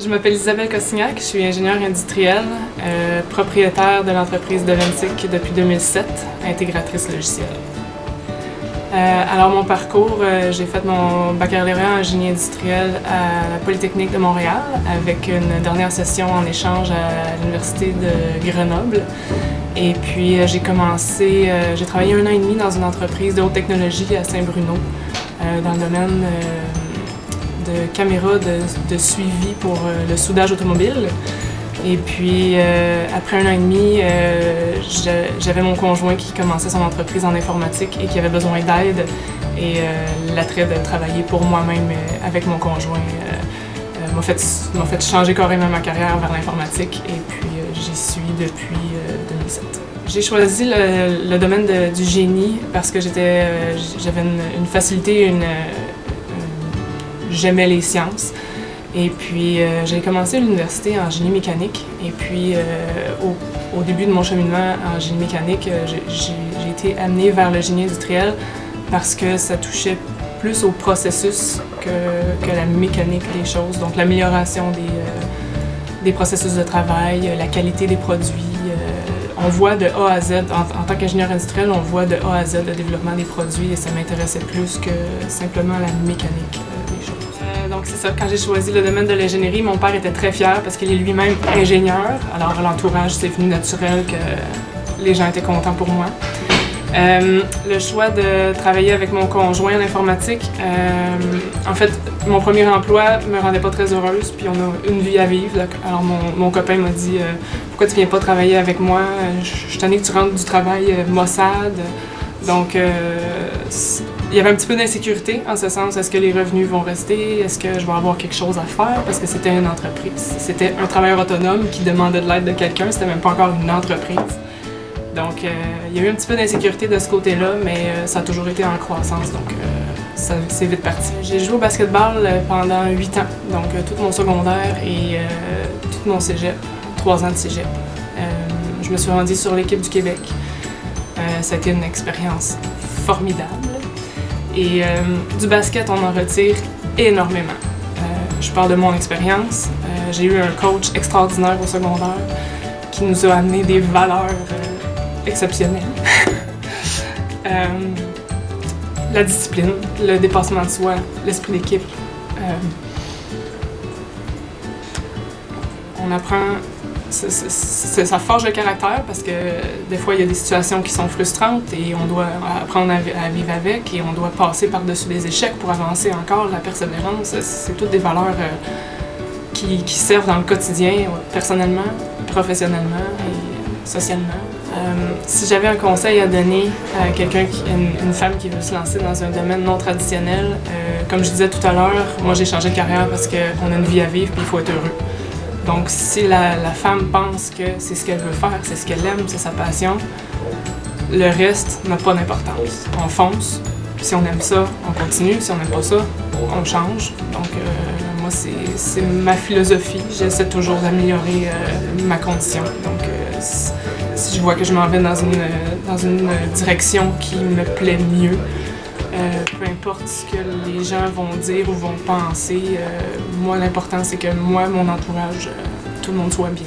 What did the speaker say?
Je m'appelle Isabelle Costignac, je suis ingénieure industrielle, propriétaire de l'entreprise Deventic depuis 2007, intégratrice logicielle. Alors mon parcours, j'ai fait mon baccalauréat en génie industriel à la Polytechnique de Montréal avec une dernière session en échange à l'Université de Grenoble. Et puis j'ai travaillé 1 an et demi dans une entreprise de haute technologie à Saint-Bruno dans le domaine de caméras de suivi pour le soudage automobile. Et puis, après 1 an et demi, j'avais mon conjoint qui commençait son entreprise en informatique et qui avait besoin d'aide. Et l'attrait de travailler pour moi-même avec mon conjoint m'a fait changer carrément ma carrière vers l'informatique. Et puis, j'y suis depuis 2007. J'ai choisi le domaine du génie parce que j'avais une facilité, j'aimais les sciences. Et puis, j'ai commencé l'université en génie mécanique. Et puis, au début de mon cheminement en génie mécanique, j'ai été amenée vers le génie industriel parce que ça touchait plus au processus que la mécanique des choses. Donc, l'amélioration des processus de travail, la qualité des produits. On voit de A à Z, en tant qu'ingénieur industriel, on voit de A à Z le développement des produits et ça m'intéressait plus que simplement la mécanique des choses. Donc c'est ça, quand j'ai choisi le domaine de l'ingénierie, mon père était très fier parce qu'il est lui-même ingénieur. Alors l'entourage, c'est venu naturel que les gens étaient contents pour moi. Le choix de travailler avec mon conjoint en informatique, en fait, mon premier emploi me rendait pas très heureuse, puis on a une vie à vivre. Alors mon copain m'a dit « Pourquoi tu viens pas travailler avec moi? Je suis tannée que tu rentres du travail Mossad. » Donc, il y avait un petit peu d'insécurité en ce sens. Est-ce que les revenus vont rester? Est-ce que je vais avoir quelque chose à faire? Parce que c'était une entreprise. C'était un travailleur autonome qui demandait de l'aide de quelqu'un. C'était même pas encore une entreprise. Donc, il y a eu un petit peu d'insécurité de ce côté-là, mais ça a toujours été en croissance. Donc, c'est vite parti. J'ai joué au basketball pendant 8 ans. Donc, tout mon secondaire et tout mon cégep. 3 ans de cégep. Je me suis rendue sur l'équipe du Québec. Ça a été une expérience formidable. Et du basket, on en retire énormément. Je parle de mon expérience. J'ai eu un coach extraordinaire au secondaire qui nous a amené des valeurs exceptionnelles. La discipline, le dépassement de soi, l'esprit d'équipe. On apprend... Ça forge le caractère parce que des fois, il y a des situations qui sont frustrantes et on doit apprendre à vivre avec et on doit passer par-dessus des échecs pour avancer encore. La persévérance, c'est toutes des valeurs qui servent dans le quotidien, personnellement, professionnellement et socialement. Si j'avais un conseil à donner à quelqu'un, une femme qui veut se lancer dans un domaine non traditionnel, comme je disais tout à l'heure, moi j'ai changé de carrière parce qu'on a une vie à vivre et il faut être heureux. Donc, si la femme pense que c'est ce qu'elle veut faire, c'est ce qu'elle aime, c'est sa passion, le reste n'a pas d'importance. On fonce, si on aime ça, on continue, si on n'aime pas ça, on change. Donc, moi, c'est ma philosophie. J'essaie toujours d'améliorer ma condition. Donc, si je vois que je m'en vais dans une direction qui me plaît mieux, peu importe ce que les gens vont dire ou vont penser, moi l'important c'est que moi, mon entourage, tout le monde soit bien.